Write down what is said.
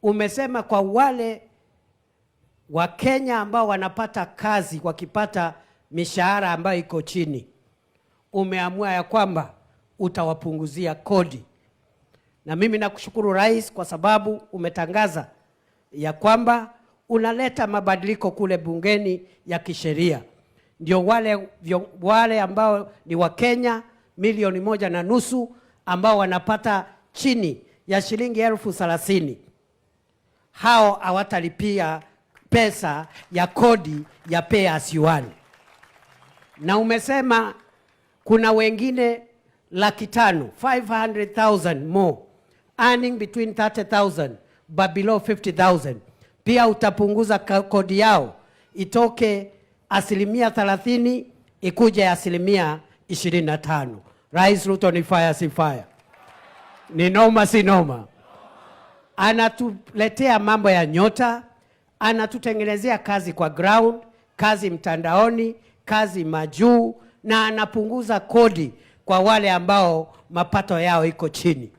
umesema kwa wale wa Kenya ambao wanapata kazi wakipata mishahara ambayo iko chini, umeamua ya kwamba utawapunguzia kodi. Na mimi nakushukuru Rais kwa sababu umetangaza ya kwamba unaleta mabadiliko kule bungeni ya kisheria. Ndio wale ambao ni wa Kenya 1.5 milioni ambao wanapata chini ya shilingi 30,000, hao hawatalipia pesa ya kodi ya pay as you earn. Na umesema kuna wengine 500,000, 500,000 more earning between 30,000 but below 50,000. Pia utapunguza kodi yao itoke 30% ikuje 25%. Rais Ruto ni fire si fire? Ni noma si noma? Anatuletea mambo ya nyota, anatutengenezea kazi kwa ground, kazi mtandaoni, kazi majuu, na anapunguza kodi kwa wale ambao mapato yao iko chini.